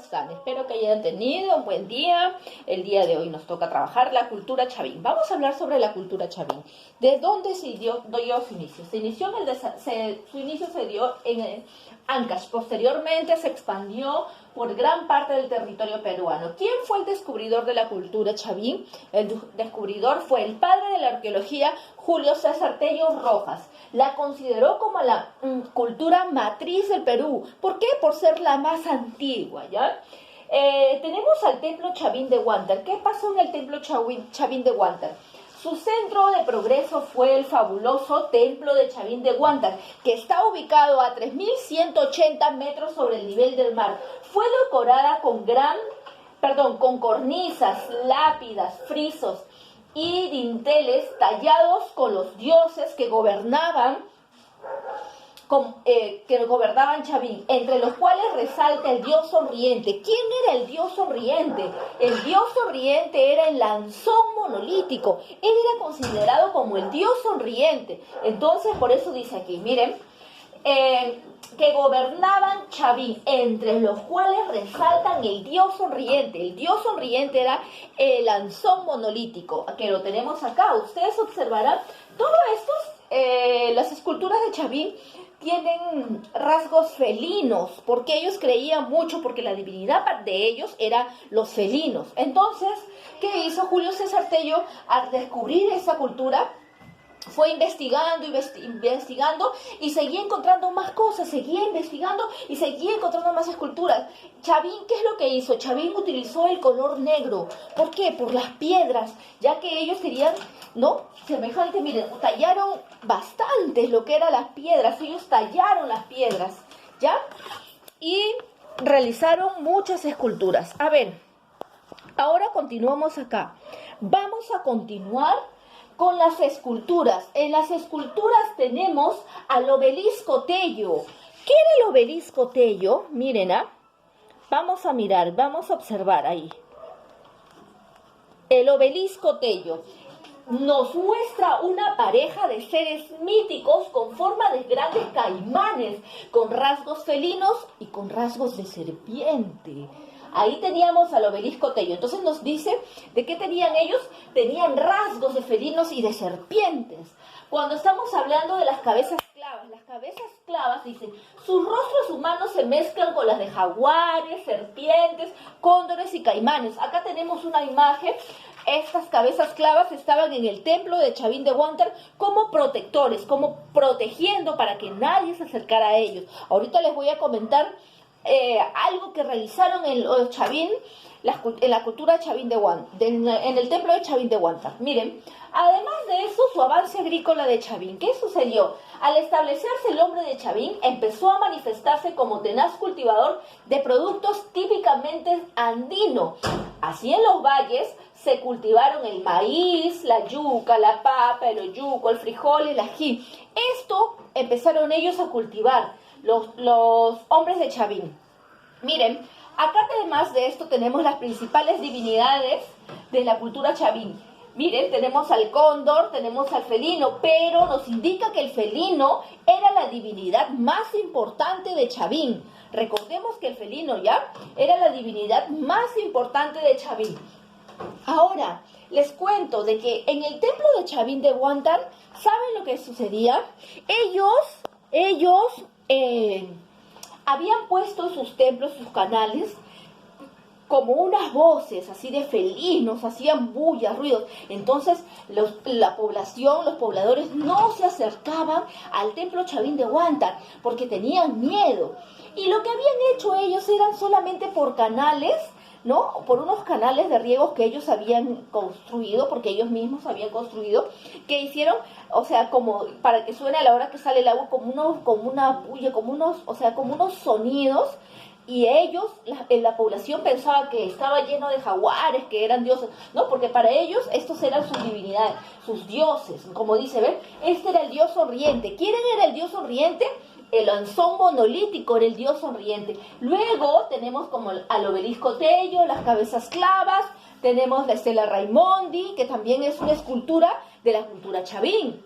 están? Espero que hayan tenido un buen día. El día de hoy nos toca trabajar la cultura chavín. Vamos a hablar sobre la cultura chavín. ¿De dónde dio su inicio? Su inicio se dio en Ancash. Posteriormente se expandió por gran parte del territorio peruano. ¿Quién fue el descubridor de la cultura chavín? El descubridor fue el padre de la arqueología, Julio César Tello Rojas. La consideró como la cultura matriz del Perú. ¿Por qué? Por ser la más antigua, ¿ya? Tenemos al templo Chavín de Huántar. ¿Qué pasó en el templo Chavín de Huántar? Su centro de progreso fue el fabuloso templo de Chavín de Huántar, que está ubicado a 3.180 metros sobre el nivel del mar. Fue decorada con cornisas, lápidas, frisos y dinteles tallados con los dioses que gobernaban Chavín, entre los cuales resalta el dios sonriente. ¿Quién era el dios sonriente? El dios sonriente era el lanzón monolítico. Él era considerado como el dios sonriente. Entonces, por eso dice aquí, miren, que gobernaban Chavín, entre los cuales resaltan el dios sonriente. El dios sonriente era el lanzón monolítico, que lo tenemos acá. Ustedes observarán, todo esto, las esculturas de Chavín tienen rasgos felinos, porque ellos creían mucho, porque la divinidad de ellos era los felinos. Entonces, ¿qué hizo Julio César Tello al descubrir esa cultura? Fue investigando y seguía encontrando más cosas, seguía investigando y seguía encontrando más esculturas. Chavín, ¿qué es lo que hizo? Chavín utilizó el color negro. ¿Por qué? Por las piedras, ya que ellos querían, ¿no? Semejante, miren, tallaron bastante lo que eran las piedras, ellos tallaron las piedras, ¿ya? Y realizaron muchas esculturas. A ver, ahora continuamos acá. Vamos a continuar con las esculturas. En las esculturas tenemos al obelisco Tello. ¿Qué era el obelisco Tello? Miren, vamos a mirar, vamos a observar ahí. El obelisco Tello nos muestra una pareja de seres míticos con forma de grandes caimanes, con rasgos felinos y con rasgos de serpiente. Ahí teníamos al obelisco Tello. Entonces nos dice de qué tenían ellos. Tenían rasgos de felinos y de serpientes. Cuando estamos hablando de las cabezas clavas, dicen, sus rostros humanos se mezclan con las de jaguares, serpientes, cóndores y caimanes. Acá tenemos una imagen. Estas cabezas clavas estaban en el templo de Chavín de Huántar como protectores, como protegiendo para que nadie se acercara a ellos. Ahorita les voy a comentar algo que realizaron en los Chavín, en la cultura Chavín de Huántar, en el templo de Chavín de Huántar. Miren, además de eso, su avance agrícola de Chavín. ¿Qué sucedió? Al establecerse el hombre de Chavín, empezó a manifestarse como tenaz cultivador de productos típicamente andinos. Así en los valles se cultivaron el maíz, la yuca, la papa, el oyuco, el frijol y el ají. Esto empezaron ellos a cultivar los hombres de Chavín. Miren, acá además de esto tenemos las principales divinidades de la cultura Chavín. Miren, tenemos al cóndor, tenemos al felino, pero nos indica que el felino era la divinidad más importante de Chavín. Recordemos que el felino ya era la divinidad más importante de Chavín. Ahora, les cuento de que en el templo de Chavín de Huántar, ¿saben lo que sucedía? Ellos habían puesto en sus templos, sus canales, como unas voces así de felinos, hacían bullas, ruidos. Entonces la población, los pobladores no se acercaban al templo Chavín de Huántar porque tenían miedo. Y lo que habían hecho ellos eran solamente por canales, ¿no? Por unos canales de riegos que ellos habían construido, porque ellos mismos habían construido, que hicieron, o sea, como para que suene a la hora que sale el agua, como una bulla, como unos sonidos. Y ellos, la población pensaba que estaba lleno de jaguares, que eran dioses, ¿no? Porque para ellos estos eran sus divinidades, sus dioses. Como dice, ¿ven? Este era el dios sonriente. ¿Quién era el dios sonriente? El lanzón monolítico era el dios sonriente. Luego tenemos como al obelisco Tello, las cabezas clavas, tenemos la estela Raimondi, que también es una escultura de la cultura Chavín.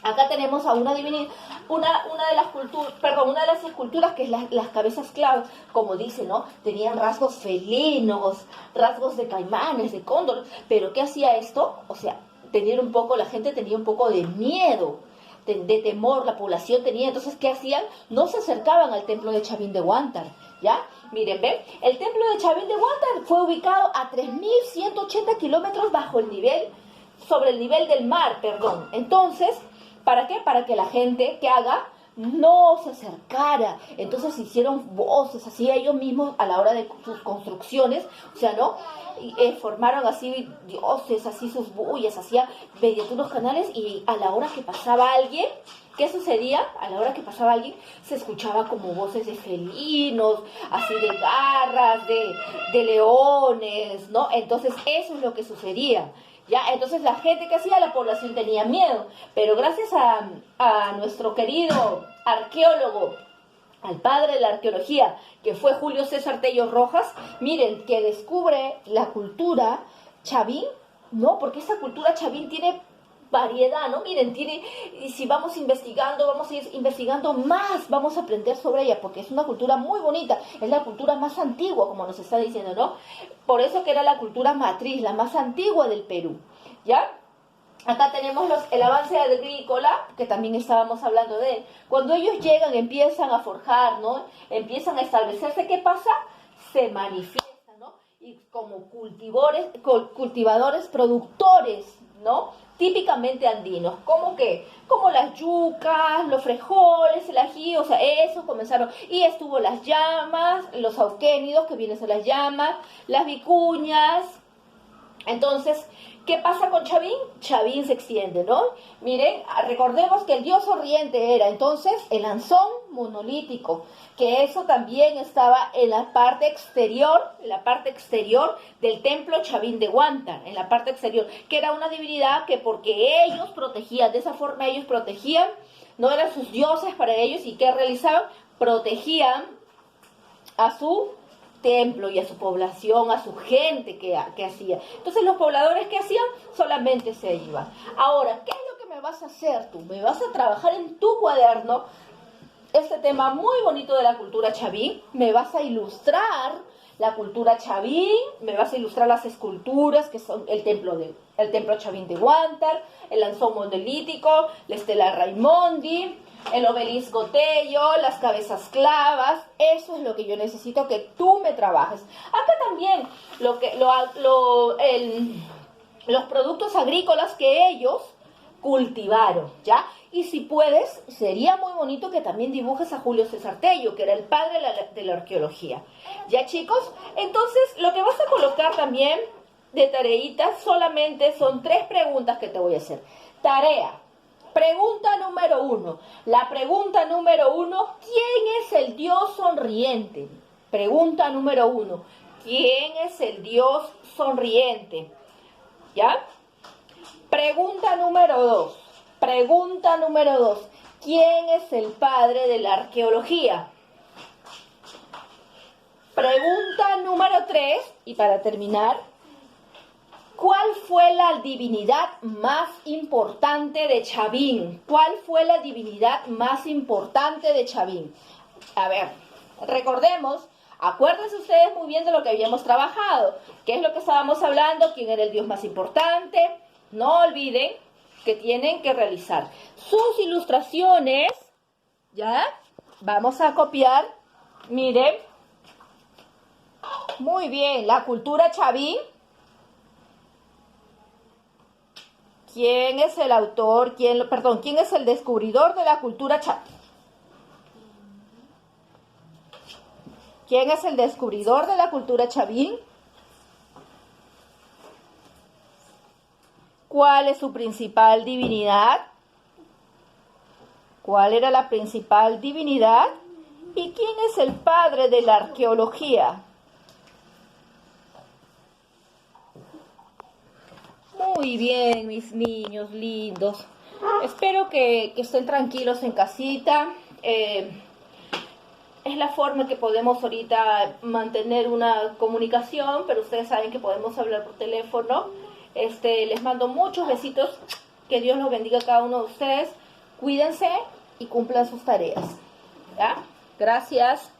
Acá tenemos a una divinidad, una de las culturas, perdón, una de las esculturas que es las cabezas clave, como dice, ¿no? Tenían rasgos felinos, rasgos de caimanes, de cóndor, pero ¿qué hacía esto? O sea, la gente tenía un poco de miedo, de temor, la población tenía, entonces, ¿qué hacían? No se acercaban al templo de Chavín de Huántar, ¿ya? Miren, ¿ven? El templo de Chavín de Huántar fue ubicado a 3.180 kilómetros sobre el nivel del mar, perdón. Entonces, ¿para qué? Para que la gente que haga no se acercara. Entonces hicieron voces así ellos mismos a la hora de sus construcciones, o sea, ¿no? Formaron así dioses, así sus bullas, hacían mediante unos canales y a la hora que pasaba alguien, ¿qué sucedía? A la hora que pasaba alguien se escuchaba como voces de felinos, así de garras, de leones, ¿no? Entonces eso es lo que sucedía. ¿Ya? Entonces la gente que hacía, la población tenía miedo, pero gracias a nuestro querido arqueólogo, al padre de la arqueología, que fue Julio César Tello Rojas, miren, que descubre la cultura chavín, ¿no? Porque esa cultura chavín tiene variedad, ¿no? Miren, y si vamos a ir investigando más, vamos a aprender sobre ella, porque es una cultura muy bonita, es la cultura más antigua, como nos está diciendo, ¿no? Por eso que era la cultura matriz, la más antigua del Perú, ¿ya? Acá tenemos el avance agrícola, que también estábamos hablando de él. Cuando ellos llegan, empiezan a forjar, ¿no? Empiezan a establecerse, ¿qué pasa? Se manifiestan, ¿no? Y como cultivadores, productores, ¿no? Típicamente andinos, ¿cómo qué? Como las yucas, los frijoles, el ají, o sea, eso comenzaron. Y estuvo las llamas, los auquénidos, que vienen a ser las llamas, las vicuñas. Entonces, ¿qué pasa con Chavín? Chavín se extiende, ¿no? Miren, recordemos que el dios sonriente era entonces el Anzón monolítico, que eso también estaba en la parte exterior del templo Chavín de Huántar, en la parte exterior, que era una divinidad que porque ellos protegían, de esa forma ellos protegían, no eran sus dioses para ellos, y ¿qué realizaban? Protegían a su templo y a su población, a su gente que hacía. Entonces los pobladores que hacían solamente se iban. Ahora, ¿qué es lo que me vas a hacer tú? Me vas a trabajar en tu cuaderno este tema muy bonito de la cultura chavín, me vas a ilustrar la cultura chavín, me vas a ilustrar las esculturas que son el templo Chavín de Huántar, el Anzón monolítico, la estela Raimondi, el obelisco Tello, las cabezas clavas. Eso es lo que yo necesito que tú me trabajes. Acá también los productos agrícolas que ellos cultivaron, ¿ya? Y si puedes, sería muy bonito que también dibujes a Julio César Tello, que era el padre de la arqueología. ¿Ya, chicos? Entonces, lo que vas a colocar también de tareitas solamente son 3 preguntas que te voy a hacer. Tarea. Pregunta número 1. La pregunta número 1, ¿quién es el dios sonriente? Pregunta número 1. ¿Quién es el dios sonriente? ¿Ya? Pregunta número 2. Pregunta número 2. ¿Quién es el padre de la arqueología? Pregunta número 3. Y para terminar, ¿cuál fue la divinidad más importante de Chavín? ¿Cuál fue la divinidad más importante de Chavín? A ver, recordemos, acuérdense ustedes muy bien de lo que habíamos trabajado. ¿Qué es lo que estábamos hablando? ¿Quién era el dios más importante? No olviden que tienen que realizar sus ilustraciones, ¿ya? Vamos a copiar, miren, muy bien, la cultura chavín. ¿Quién es el autor? ¿Quién es el descubridor de la cultura chavín? ¿Quién es el descubridor de la cultura chavín? ¿Cuál es su principal divinidad? ¿Cuál era la principal divinidad? ¿Y quién es el padre de la arqueología? Muy bien, mis niños lindos. Espero que estén tranquilos en casita. Es la forma que podemos ahorita mantener una comunicación, pero ustedes saben que podemos hablar por teléfono. Les mando muchos besitos. Que Dios los bendiga a cada uno de ustedes. Cuídense y cumplan sus tareas. ¿Ya? Gracias.